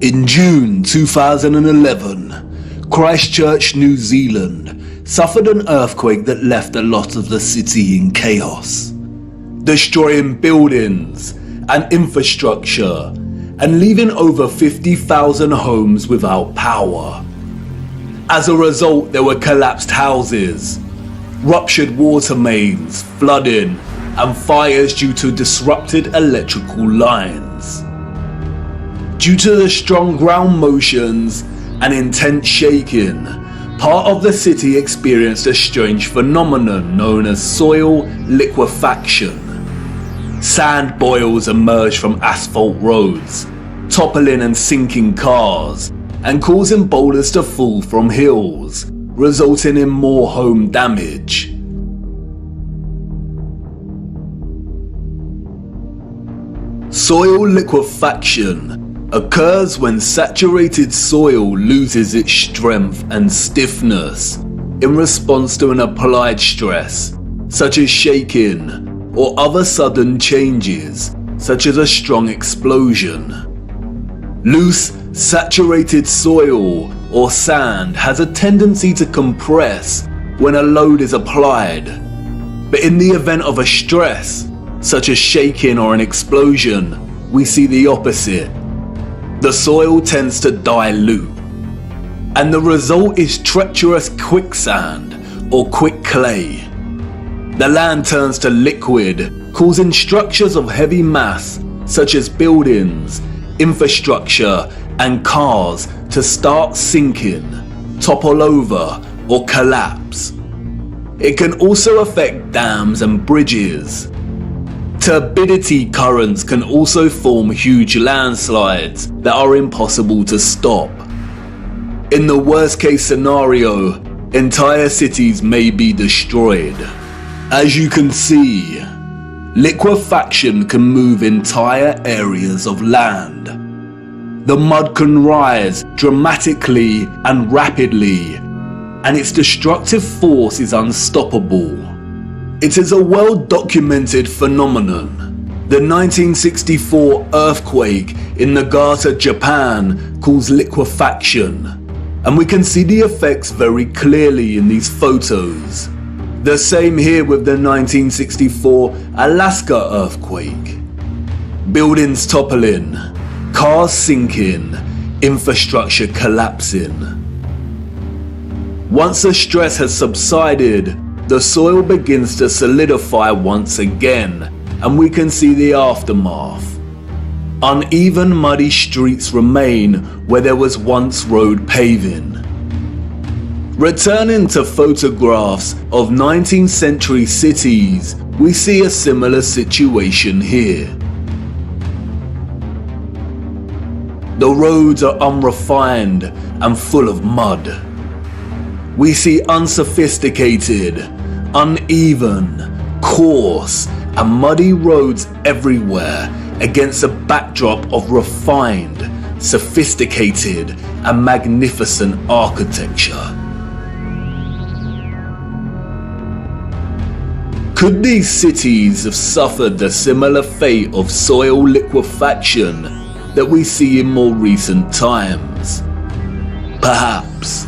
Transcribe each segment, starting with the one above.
In June 2011, Christchurch, New Zealand suffered an earthquake that left a lot of the city in chaos, destroying buildings and infrastructure and leaving over 50,000 homes without power. As a result, there were collapsed houses, ruptured water mains, flooding, and fires due to disrupted electrical lines. Due to the strong ground motions and intense shaking, part of the city experienced a strange phenomenon known as soil liquefaction. Sand boils emerged from asphalt roads, toppling and sinking cars, and causing boulders to fall from hills, resulting in more home damage. Soil liquefaction occurs when saturated soil loses its strength and stiffness in response to an applied stress, such as shaking or other sudden changes, such as a strong explosion. Loose, saturated soil or sand has a tendency to compress when a load is applied, but in the event of a stress, such as shaking or an explosion, we see the opposite. The soil tends to dilute, and the result is treacherous quicksand or quick clay. The land turns to liquid, causing structures of heavy mass such as buildings, infrastructure, and cars to start sinking, topple over, or collapse. It can also affect dams and bridges. Turbidity currents can also form huge landslides that are impossible to stop. In the worst case scenario, entire cities may be destroyed. As you can see, liquefaction can move entire areas of land. The mud can rise dramatically and rapidly, and its destructive force is unstoppable. It is a well-documented phenomenon. The 1964 earthquake in Nagata, Japan caused liquefaction, and we can see the effects very clearly in these photos. The same here with the 1964 Alaska earthquake. Buildings toppling, cars sinking, infrastructure collapsing. Once the stress has subsided, the soil begins to solidify once again, and we can see the aftermath. Uneven, muddy streets remain where there was once road paving. Returning to photographs of 19th century cities, we see a similar situation here. The roads are unrefined and full of mud. We see unsophisticated, uneven, coarse, and muddy roads everywhere against a backdrop of refined, sophisticated, and magnificent architecture. Could these cities have suffered the similar fate of soil liquefaction that we see in more recent times? Perhaps.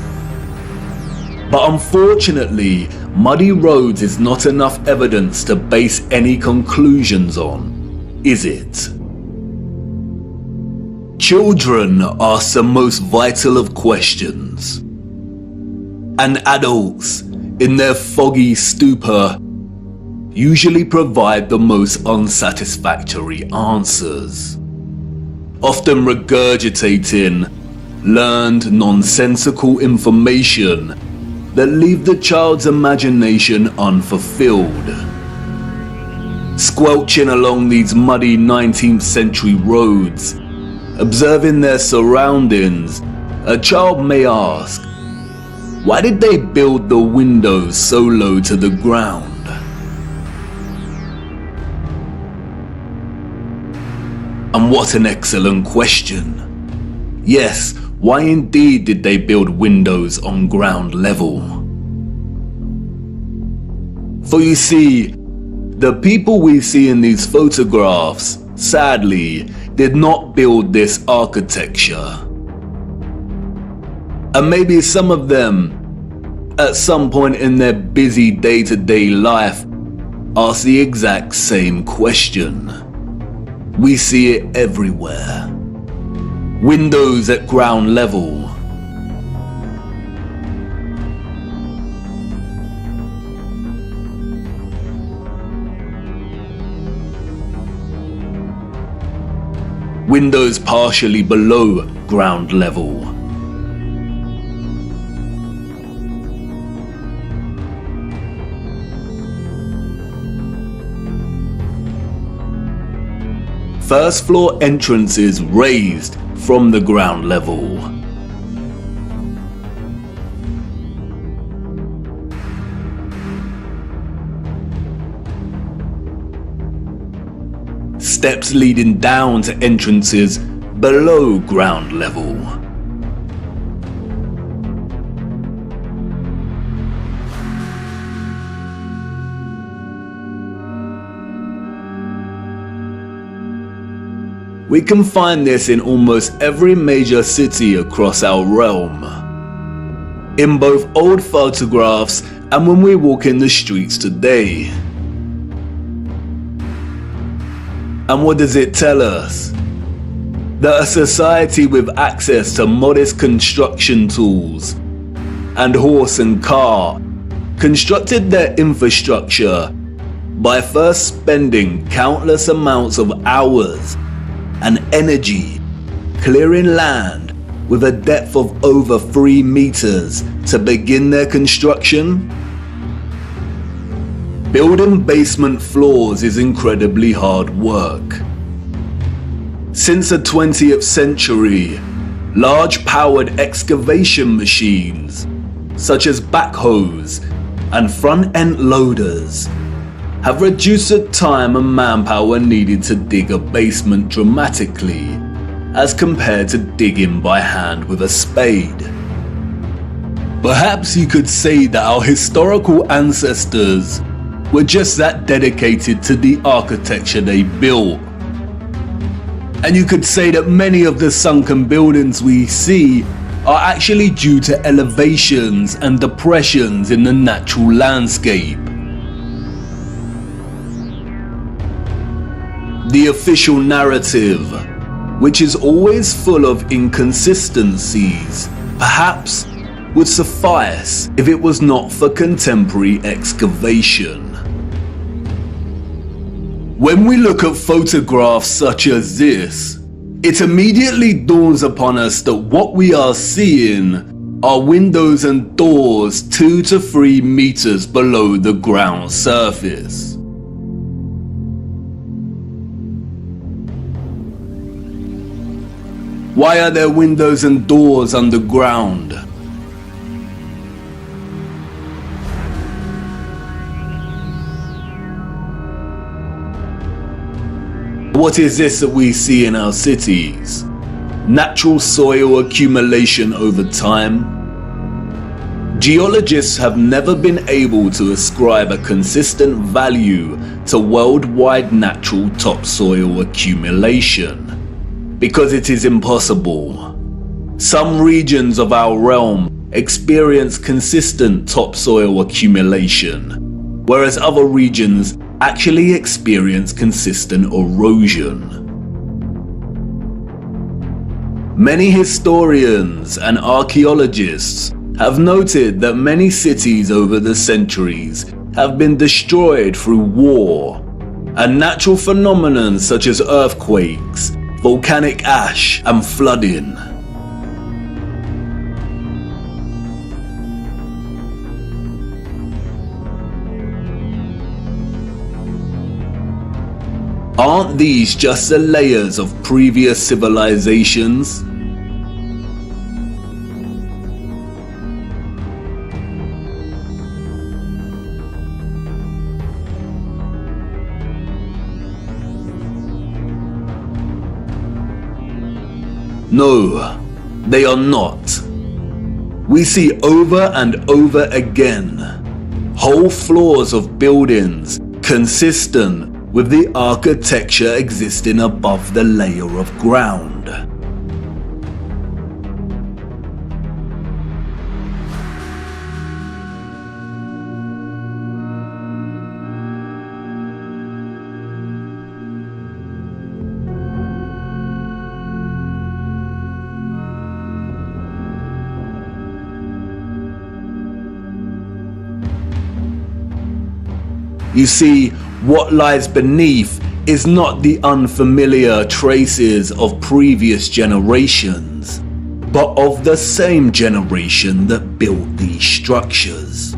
But unfortunately, muddy roads is not enough evidence to base any conclusions on, is it? Children ask the most vital of questions, and adults, in their foggy stupor, usually provide the most unsatisfactory answers, often regurgitating learned nonsensical information that leave the child's imagination unfulfilled. Squelching along these muddy 19th century roads, observing their surroundings, a child may ask, why did they build the windows so low to the ground? And what an excellent question. Yes, why indeed did they build windows on ground level? For you see, the people we see in these photographs, sadly, did not build this architecture. And maybe some of them, at some point in their busy day-to-day life, ask the exact same question. We see it everywhere. Windows at ground level. Windows partially below ground level. First floor entrances raised from the ground level. Steps leading down to entrances below ground level. We can find this in almost every major city across our realm. In both old photographs and when we walk in the streets today. And what does it tell us? That a society with access to modest construction tools and horse and car constructed their infrastructure by first spending countless amounts of hours and energy clearing land with a depth of over 3 meters to begin their construction. Building basement floors is incredibly hard work. Since the 20th century, large powered excavation machines such as backhoes and front-end loaders have reduced the time and manpower needed to dig a basement dramatically as compared to digging by hand with a spade. Perhaps you could say that our historical ancestors were just that dedicated to the architecture they built. And you could say that many of the sunken buildings we see are actually due to elevations and depressions in the natural landscape. The official narrative, which is always full of inconsistencies, perhaps would suffice if it was not for contemporary excavation. When we look at photographs such as this, it immediately dawns upon us that what we are seeing are windows and doors 2 to 3 meters below the ground surface. Why are there windows and doors underground? What is this that we see in our cities? Natural soil accumulation over time? Geologists have never been able to ascribe a consistent value to worldwide natural topsoil accumulation, because it is impossible. Some regions of our realm experience consistent topsoil accumulation, whereas other regions actually experience consistent erosion. Many historians and archaeologists have noted that many cities over the centuries have been destroyed through war, and natural phenomena such as earthquakes, volcanic ash, and flooding. Aren't these just the layers of previous civilizations? No, they are not. We see over and over again whole floors of buildings consistent with the architecture existing above the layer of ground. You see, what lies beneath is not the unfamiliar traces of previous generations, but of the same generation that built these structures.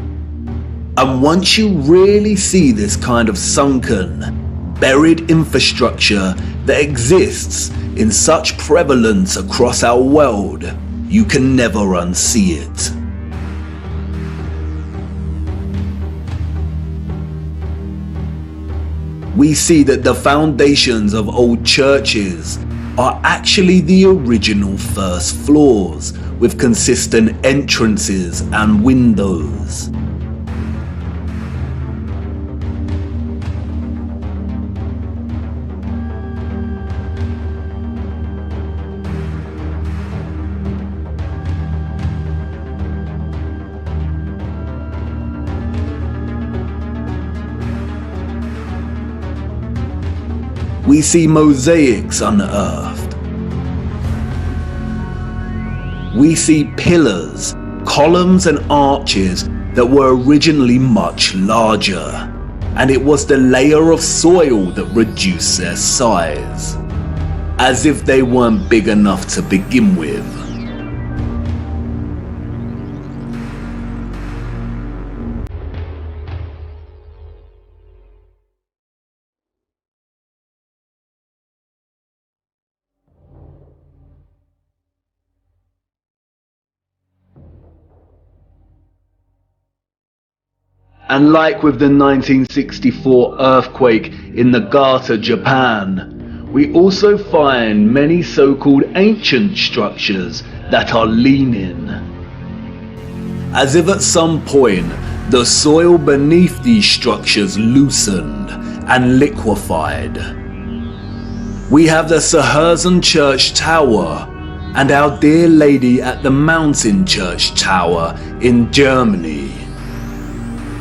And once you really see this kind of sunken, buried infrastructure that exists in such prevalence across our world, you can never unsee it. We see that the foundations of old churches are actually the original first floors, with consistent entrances and windows. We see mosaics unearthed. We see pillars, columns and arches that were originally much larger, and it was the layer of soil that reduced their size, as if they weren't big enough to begin with. And like with the 1964 earthquake in Nagata, Japan, we also find many so-called ancient structures that are leaning, as if at some point the soil beneath these structures loosened and liquefied. We have the Sehrzan Church Tower and Our Dear Lady at the Mountain Church Tower in Germany,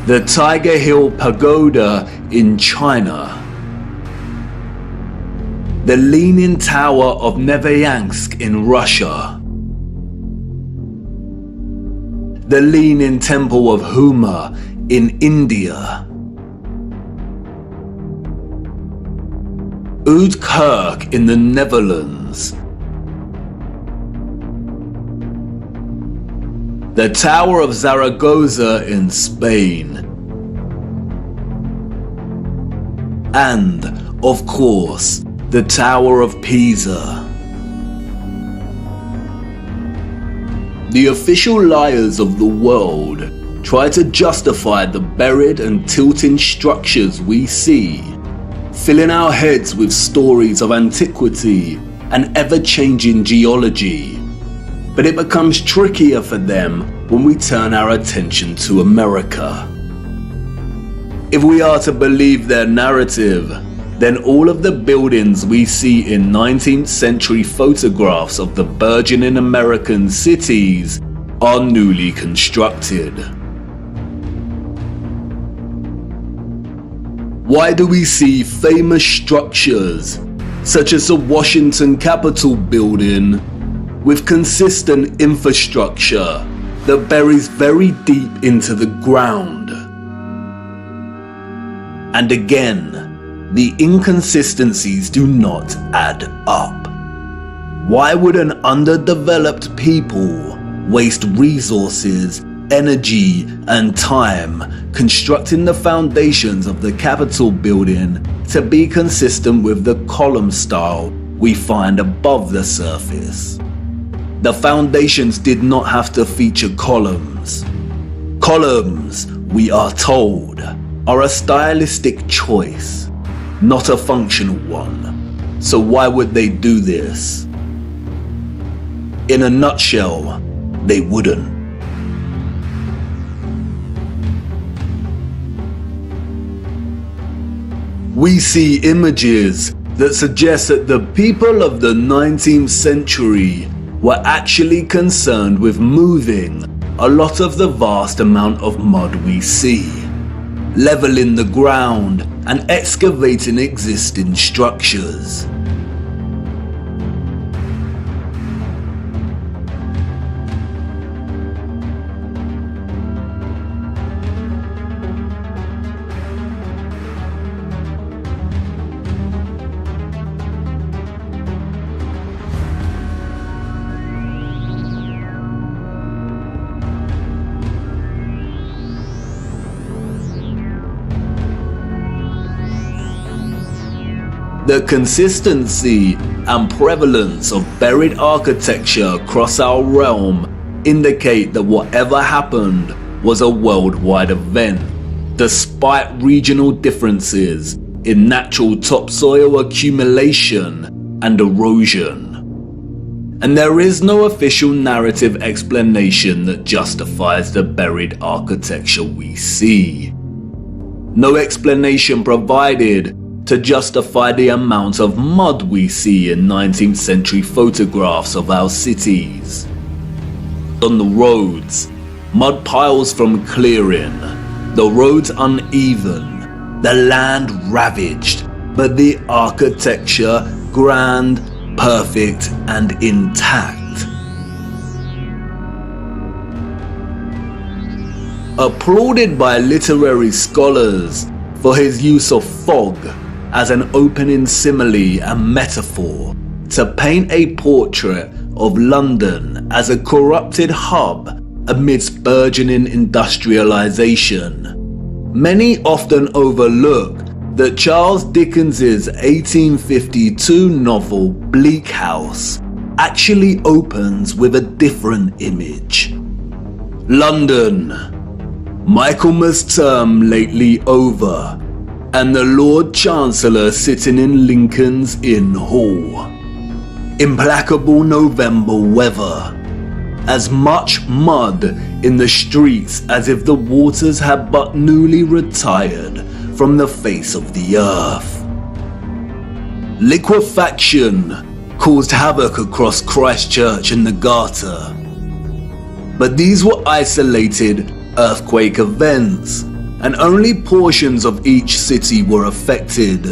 the Tiger Hill Pagoda in China, the Leaning Tower of Neveyansk in Russia, the Leaning Temple of Huma in India, Oud Kirk in the Netherlands, the Tower of Zaragoza in Spain, and, of course, the Tower of Pisa. The official liars of the world try to justify the buried and tilting structures we see, filling our heads with stories of antiquity and ever-changing geology. But it becomes trickier for them when we turn our attention to America. If we are to believe their narrative, then all of the buildings we see in 19th century photographs of the burgeoning American cities are newly constructed. Why do we see famous structures, such as the Washington Capitol building, with consistent infrastructure that buries very deep into the ground? And again, the inconsistencies do not add up. Why would an underdeveloped people waste resources, energy, and time constructing the foundations of the Capitol building to be consistent with the column style we find above the surface? The foundations did not have to feature columns. Columns, we are told, are a stylistic choice, not a functional one. So why would they do this? In a nutshell, they wouldn't. We see images that suggest that the people of the 19th century were actually concerned with moving a lot of the vast amount of mud we see, leveling the ground and excavating existing structures. The consistency and prevalence of buried architecture across our realm indicate that whatever happened was a worldwide event, despite regional differences in natural topsoil accumulation and erosion. And there is no official narrative explanation that justifies the buried architecture we see. No explanation provided to justify the amount of mud we see in 19th century photographs of our cities. On the roads, mud piles from clearing, the roads uneven, the land ravaged, but the architecture grand, perfect and intact. Applauded by literary scholars for his use of fog as an opening simile and metaphor to paint a portrait of London as a corrupted hub amidst burgeoning industrialization, many often overlook that Charles Dickens's 1852 novel Bleak House actually opens with a different image. London, Michaelmas term lately over, and the Lord Chancellor sitting in Lincoln's Inn Hall. Implacable November weather, as much mud in the streets as if the waters had but newly retired from the face of the earth. Liquefaction caused havoc across Christchurch and the Garter, but these were isolated earthquake events, and only portions of each city were affected.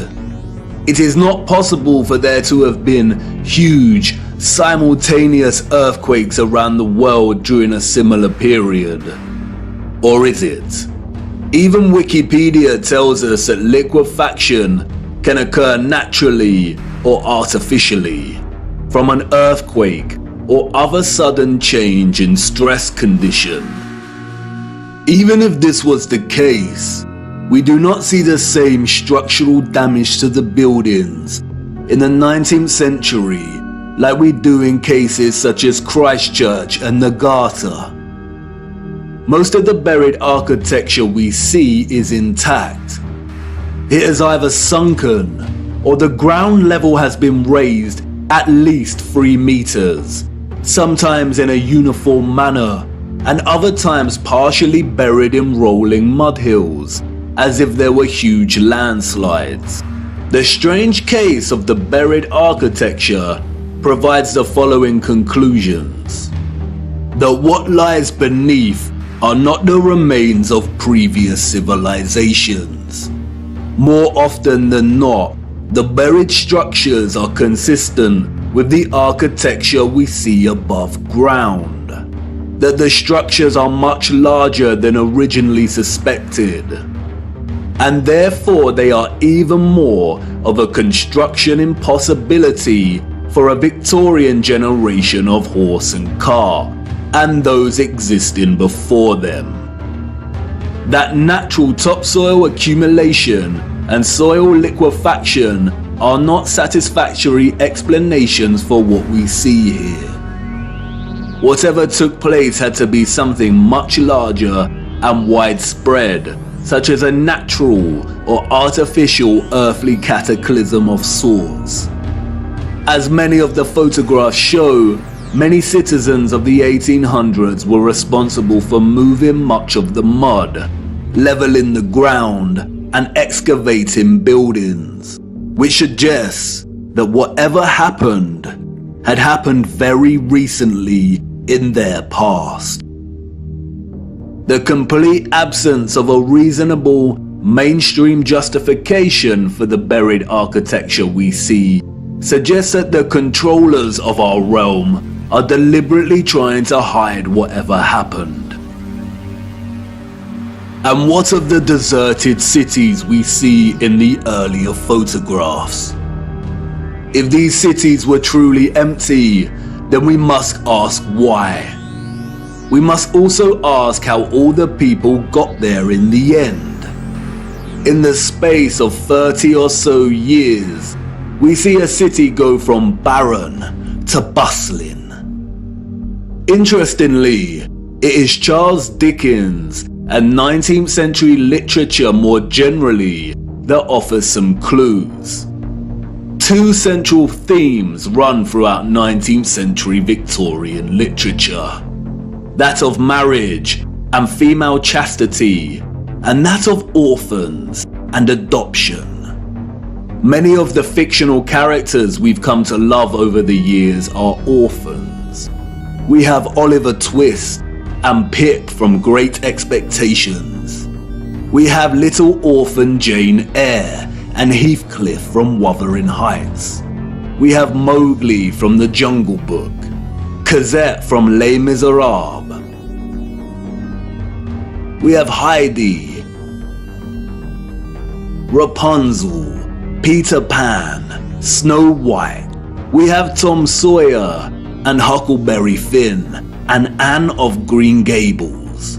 It is not possible for there to have been huge, simultaneous earthquakes around the world during a similar period. Or is it? Even Wikipedia tells us that liquefaction can occur naturally or artificially, from an earthquake or other sudden change in stress condition. Even if this was the case, we do not see the same structural damage to the buildings in the 19th century like we do in cases such as Christchurch and the Garter. Most of the buried architecture we see is intact. It is either sunken or the ground level has been raised at least 3 meters, sometimes in a uniform manner, and other times partially buried in rolling mud hills, as if there were huge landslides. The strange case of the buried architecture provides the following conclusions: that what lies beneath are not the remains of previous civilizations. More often than not, the buried structures are consistent with the architecture we see above ground. That the structures are much larger than originally suspected, and therefore they are even more of a construction impossibility for a Victorian generation of horse and car, and those existing before them. That natural topsoil accumulation and soil liquefaction are not satisfactory explanations for what we see here. Whatever took place had to be something much larger and widespread, such as a natural or artificial earthly cataclysm of sorts. As many of the photographs show, many citizens of the 1800s were responsible for moving much of the mud, leveling the ground, and excavating buildings, which suggests that whatever happened had happened very recently in their past. The complete absence of a reasonable mainstream justification for the buried architecture we see suggests that the controllers of our realm are deliberately trying to hide whatever happened. And what of the deserted cities we see in the earlier photographs? If these cities were truly empty, then we must ask why. We must also ask how all the people got there in the end. In the space of 30 or so years, we see a city go from barren to bustling. Interestingly, it is Charles Dickens and 19th century literature more generally that offers some clues. Two central themes run throughout 19th century Victorian literature: that of marriage and female chastity, and that of orphans and adoption. Many of the fictional characters we've come to love over the years are orphans. We have Oliver Twist and Pip from Great Expectations. We have little orphan Jane Eyre and Heathcliff from Wuthering Heights. We have Mowgli from The Jungle Book, Cosette from Les Miserables. We have Heidi, Rapunzel, Peter Pan, Snow White. We have Tom Sawyer and Huckleberry Finn and Anne of Green Gables.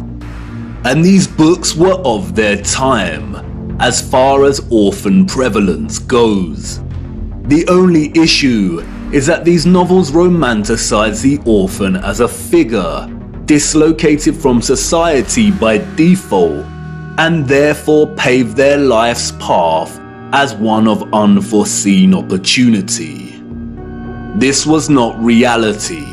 And these books were of their time as far as orphan prevalence goes. The only issue is that these novels romanticize the orphan as a figure dislocated from society by default, and therefore pave their life's path as one of unforeseen opportunity. This was not reality.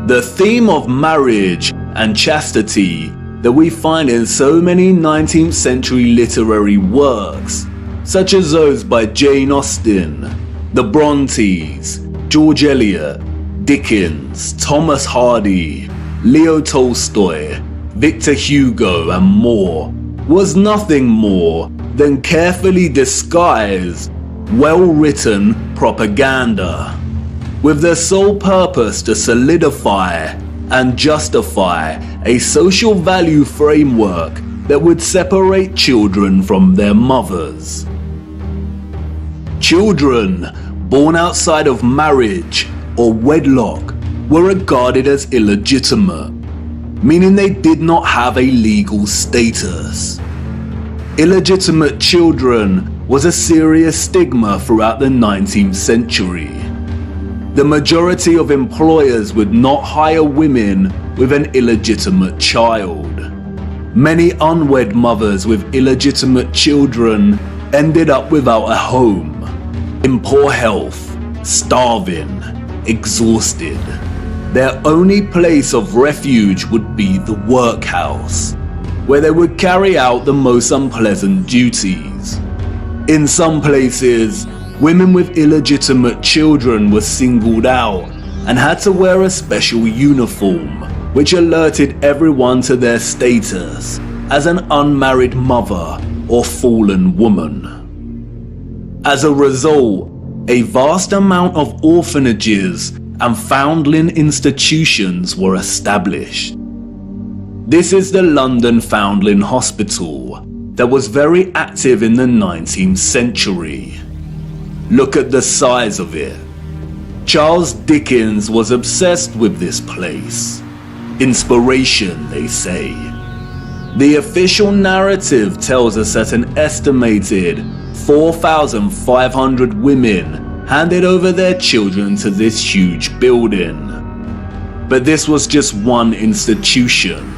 The theme of marriage and chastity that we find in so many 19th century literary works, such as those by Jane Austen, the Brontes, George Eliot, Dickens, Thomas Hardy, Leo Tolstoy, Victor Hugo, and more, was nothing more than carefully disguised, well-written propaganda, with the sole purpose to solidify and justify a social value framework that would separate children from their mothers. Children born outside of marriage or wedlock were regarded as illegitimate, meaning they did not have a legal status. Illegitimate children was a serious stigma throughout the 19th century. The majority of employers would not hire women with an illegitimate child. Many unwed mothers with illegitimate children ended up without a home, in poor health, starving, exhausted. Their only place of refuge would be the workhouse, where they would carry out the most unpleasant duties. In some places, women with illegitimate children were singled out and had to wear a special uniform, which alerted everyone to their status as an unmarried mother or fallen woman. As a result, a vast amount of orphanages and foundling institutions were established. This is the London Foundling Hospital that was very active in the 19th century. Look at the size of it. Charles Dickens was obsessed with this place. Inspiration, they say. The official narrative tells us that an estimated 4,500 women handed over their children to this huge building. But this was just one institution.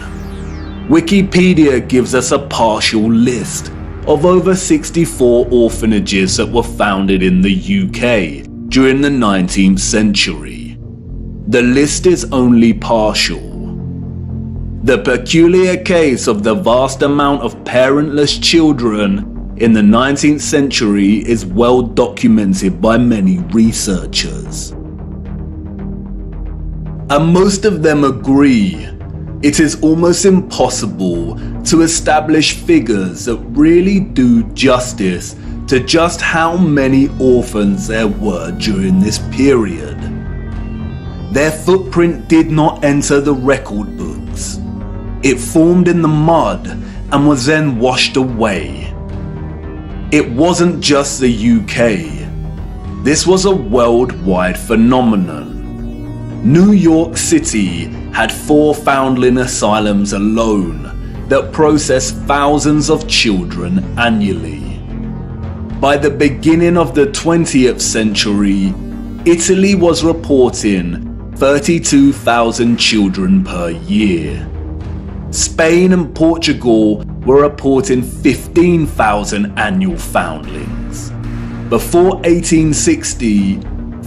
Wikipedia gives us a partial list of over 64 orphanages that were founded in the UK during the 19th century. The list is only partial. The peculiar case of the vast amount of parentless children in the 19th century is well documented by many researchers. And most of them agree it is almost impossible to establish figures that really do justice to just how many orphans there were during this period. Their footprint did not enter the record books. It formed in the mud and was then washed away. It wasn't just the UK. This was a worldwide phenomenon. New York City had 4 foundling asylums alone that processed thousands of children annually. By the beginning of the 20th century, Italy was reporting 32,000 children per year. Spain and Portugal were reporting 15,000 annual foundlings. Before 1860,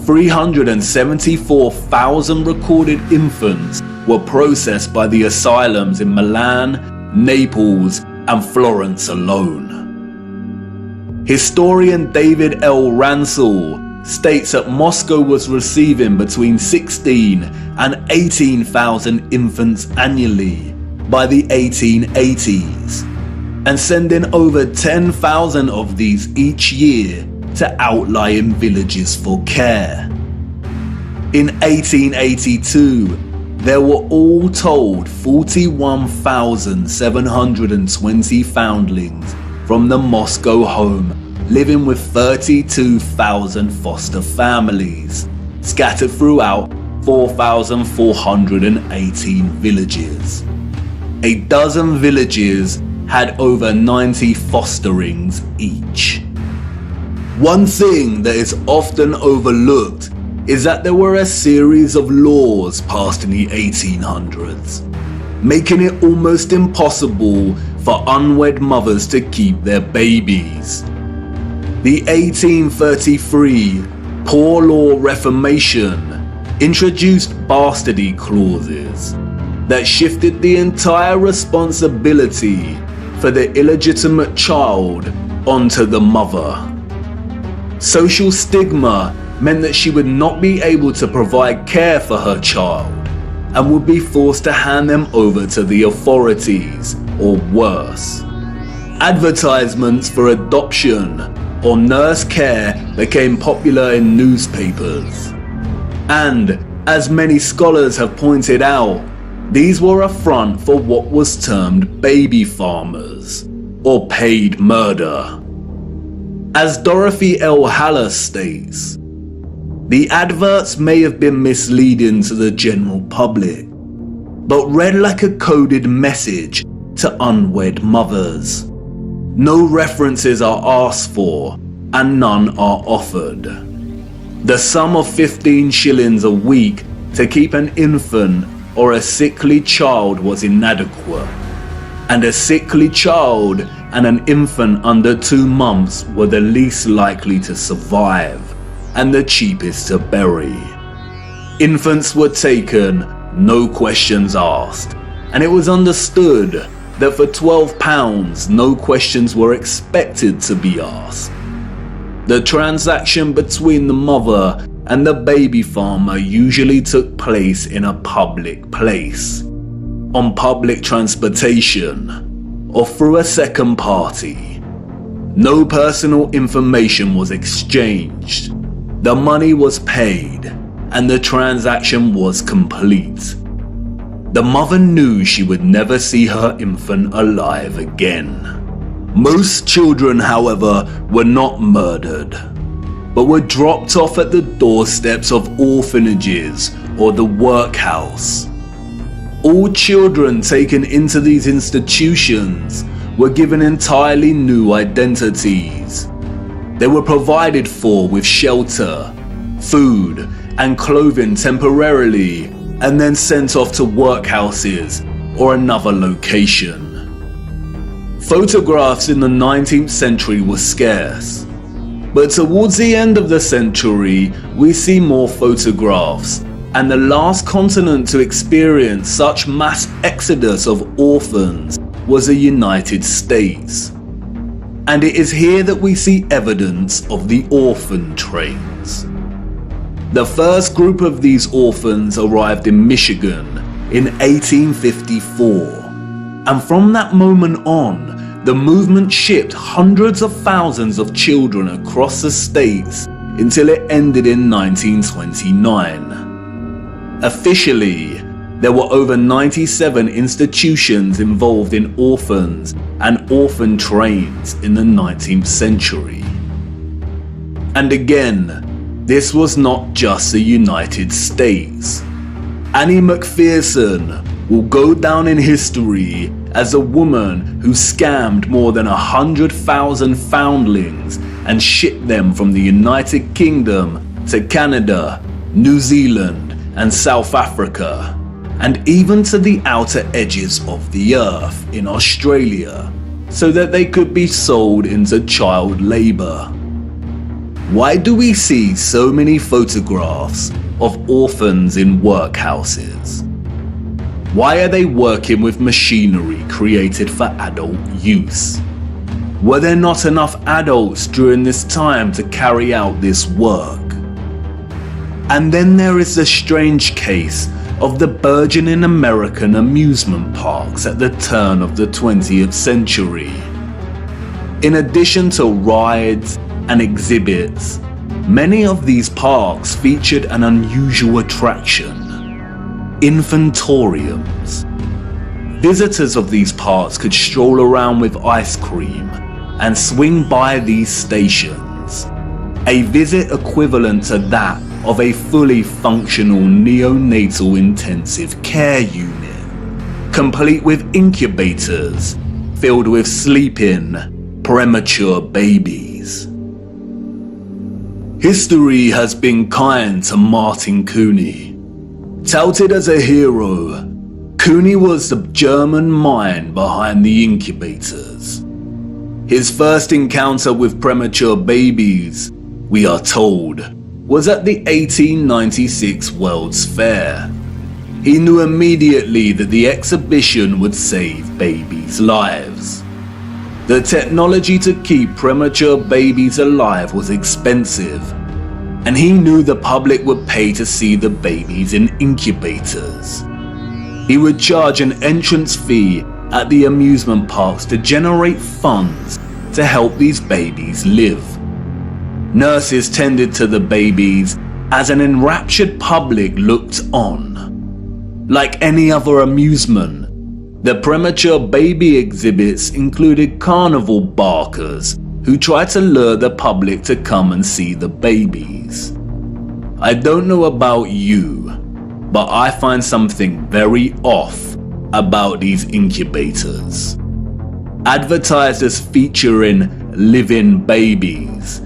374,000 recorded infants were processed by the asylums in Milan, Naples, and Florence alone. Historian David L. Ransell states that Moscow was receiving between 16 and 18,000 infants annually by the 1880s, and sending over 10,000 of these each year to outlying villages for care. In 1882, there were all told 41,720 foundlings from the Moscow home, living with 32,000 foster families, scattered throughout 4,418 villages. A dozen villages had over 90 fosterings each. One thing that is often overlooked is that there were a series of laws passed in the 1800s, making it almost impossible for unwed mothers to keep their babies. The 1833 Poor Law Reformation introduced bastardy clauses that shifted the entire responsibility for the illegitimate child onto the mother. Social stigma meant that she would not be able to provide care for her child and would be forced to hand them over to the authorities, or worse. Advertisements for adoption or nurse care became popular in newspapers. And, as many scholars have pointed out, these were a front for what was termed baby farmers, or paid murder. As Dorothy L. Haller states, the adverts may have been misleading to the general public, but read like a coded message to unwed mothers. No references are asked for, and none are offered. The sum of 15 shillings a week to keep an infant or a sickly child was inadequate, and a sickly child and an infant under 2 months were the least likely to survive and the cheapest to bury. Infants were taken, no questions asked, and it was understood that for £12 no questions were expected to be asked. The transaction between the mother and the baby farmer usually took place in a public place, on public transportation, or through a second party. No personal information was exchanged. The money was paid, and the transaction was complete. The mother knew she would never see her infant alive again. Most children, however, were not murdered, but were dropped off at the doorsteps of orphanages or the workhouse. All children taken into these institutions were given entirely new identities. They were provided for with shelter, food, and clothing temporarily, and then sent off to workhouses or another location. Photographs in the 19th century were scarce, but towards the end of the century we see more photographs, and the last continent to experience such mass exodus of orphans was the United States. And it is here that we see evidence of the orphan trains. The first group of these orphans arrived in Michigan in 1854, and from that moment on, the movement shipped hundreds of thousands of children across the states until it ended in 1929. Officially, there were over 97 institutions involved in orphans and orphan trains in the 19th century. And again, this was not just the United States. Annie McPherson will go down in history as a woman who scammed more than 100,000 foundlings and shipped them from the United Kingdom to Canada, New Zealand, and South Africa, and even to the outer edges of the earth in Australia, so that they could be sold into child labour. Why do we see so many photographs of orphans in workhouses? Why are they working with machinery created for adult use? Were there not enough adults during this time to carry out this work? And then there is the strange case of the burgeoning American amusement parks at the turn of the 20th century. In addition to rides and exhibits, many of these parks featured an unusual attraction: infantoriums. Visitors of these parks could stroll around with ice cream and swing by these stations, a visit equivalent to that of a fully functional neonatal intensive care unit, complete with incubators filled with sleeping, premature babies. History has been kind to Martin Cooney. Touted as a hero, Cooney was the German mind behind the incubators. His first encounter with premature babies, we are told, was at the 1896 World's Fair. He knew immediately that the exhibition would save babies' lives. The technology to keep premature babies alive was expensive, and he knew the public would pay to see the babies in incubators. He would charge an entrance fee at the amusement parks to generate funds to help these babies live. Nurses tended to the babies as an enraptured public looked on. Like any other amusement, the premature baby exhibits included carnival barkers who tried to lure the public to come and see the babies. I don't know about you, but I find something very off about these incubators. Advertised as featuring living babies,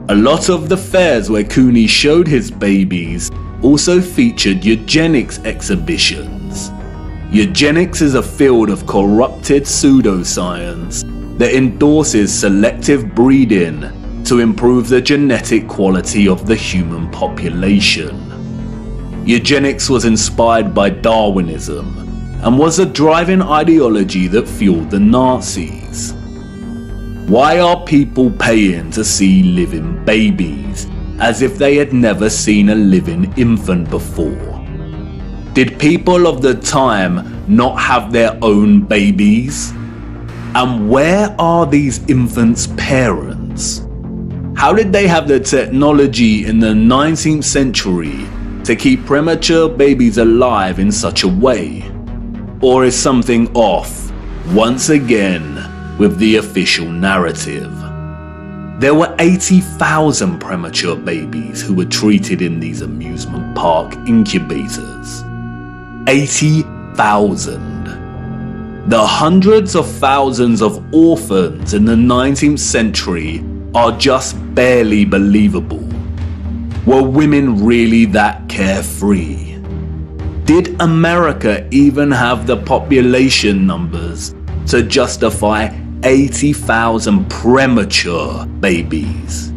a lot of the fairs where Cooney showed his babies also featured eugenics exhibitions. Eugenics is a field of corrupted pseudoscience that endorses selective breeding to improve the genetic quality of the human population. Eugenics was inspired by Darwinism and was a driving ideology that fueled the Nazis. Why are people paying to see living babies as if they had never seen a living infant before? Did people of the time not have their own babies? And where are these infants' parents? How did they have the technology in the 19th century to keep premature babies alive in such a way? Or is something off, once again, with the official narrative? There were 80,000 premature babies who were treated in these amusement park incubators. 80,000. The hundreds of thousands of orphans in the 19th century are just barely believable. Were women really that carefree? Did America even have the population numbers to justify 80,000 premature babies?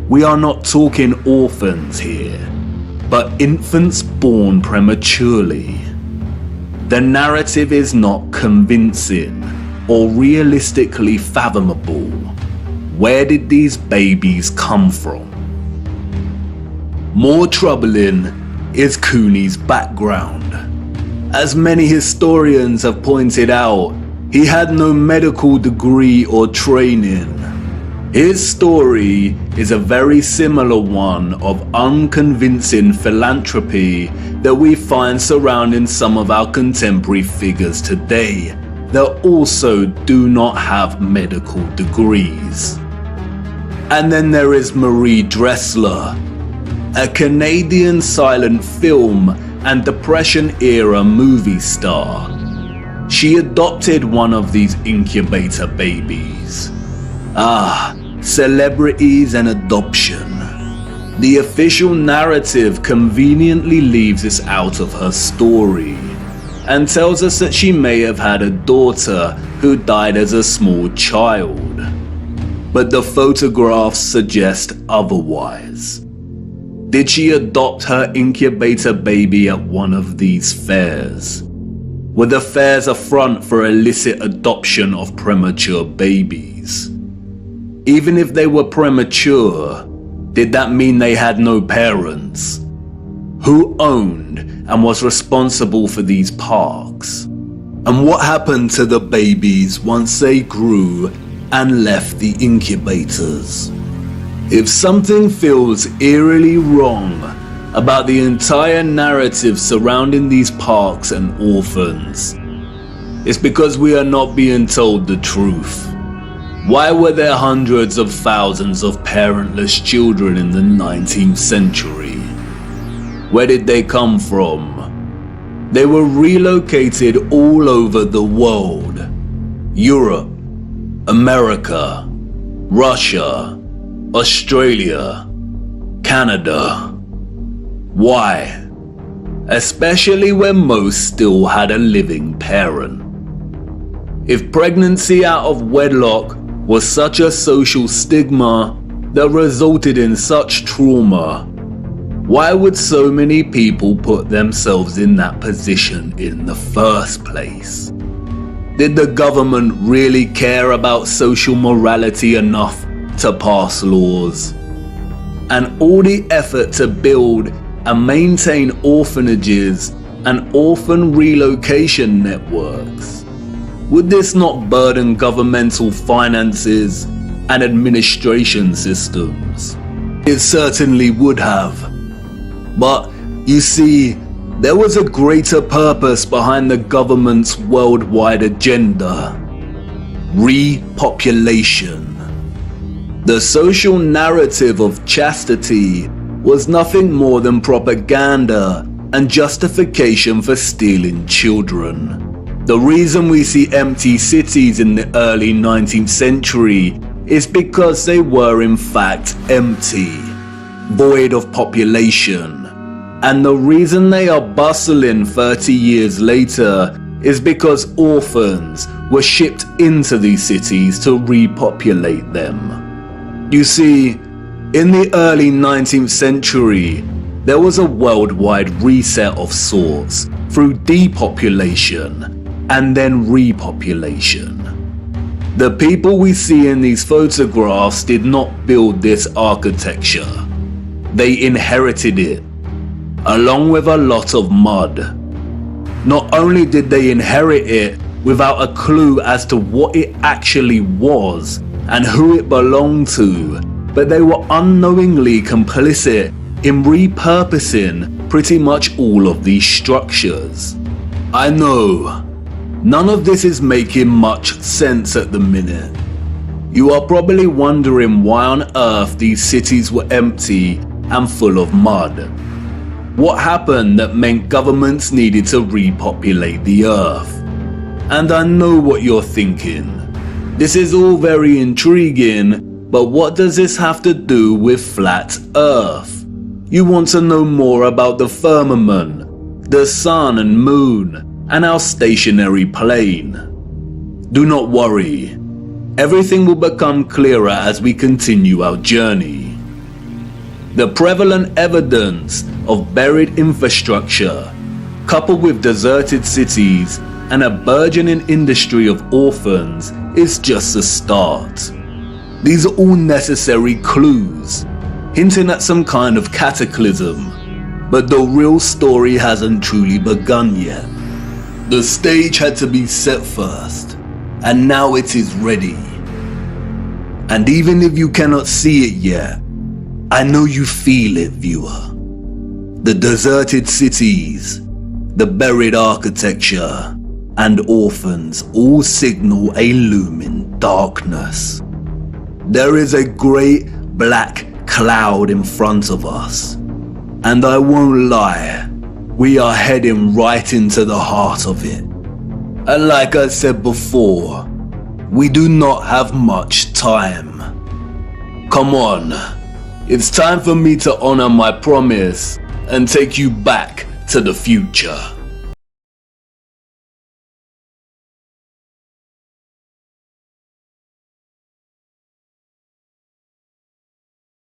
We are not talking orphans here, but infants born prematurely. The narrative is not convincing or realistically fathomable. Where did these babies come from? More troubling is Cooney's background. As many historians have pointed out, he had no medical degree or training. His story is a very similar one of unconvincing philanthropy that we find surrounding some of our contemporary figures today that also do not have medical degrees. And then there is Marie Dressler, a Canadian silent film and Depression-era movie star. She adopted one of these incubator babies. celebrities and adoption. The official narrative conveniently leaves this out of her story and tells us that she may have had a daughter who died as a small child. But the photographs suggest otherwise. Did she adopt her incubator baby at one of these fairs? Were the fairs a front for illicit adoption of premature babies? Even if they were premature, did that mean they had no parents? Who owned and was responsible for these parks? And what happened to the babies once they grew and left the incubators? If something feels eerily wrong about the entire narrative surrounding these parks and orphans, it's because we are not being told the truth. Why were there hundreds of thousands of parentless children in the 19th century? Where did they come from? They were relocated all over the world. Europe, America, Russia, Australia, Canada. Why? Especially when most still had a living parent. If pregnancy out of wedlock was such a social stigma that resulted in such trauma, why would so many people put themselves in that position in the first place? Did the government really care about social morality enough to pass laws? And all the effort to build and maintain orphanages and orphan relocation networks, would this not burden governmental finances and administration systems? It certainly would have. But you see, there was a greater purpose behind the government's worldwide agenda: repopulation. The social narrative of chastity was nothing more than propaganda and justification for stealing children. The reason we see empty cities in the early 19th century is because they were in fact empty, void of population. And the reason they are bustling 30 years later is because orphans were shipped into these cities to repopulate them. You see, in the early 19th century, there was a worldwide reset of sorts through depopulation and then repopulation. The people we see in these photographs did not build this architecture. They inherited it, along with a lot of mud. Not only did they inherit it without a clue as to what it actually was and who it belonged to, but they were unknowingly complicit in repurposing pretty much all of these structures. I know, none of this is making much sense at the minute. You are probably wondering why on earth these cities were empty and full of mud. What happened that meant governments needed to repopulate the earth? And I know what you're thinking. This is all very intriguing, but what does this have to do with flat earth? You want to know more about the firmament, the sun and moon, and our stationary plane. Do not worry. Everything will become clearer as we continue our journey. The prevalent evidence of buried infrastructure, coupled with deserted cities and a burgeoning industry of orphans, is just a start. These are all necessary clues, hinting at some kind of cataclysm, but the real story hasn't truly begun yet. The stage had to be set first, and now it is ready. And even if you cannot see it yet, I know you feel it, viewer. The deserted cities, the buried architecture, and orphans all signal a looming darkness. There is a great black cloud in front of us, and I won't lie, we are heading right into the heart of it. And like I said before, we do not have much time. Come on, it's time for me to honor my promise and take you back to the future.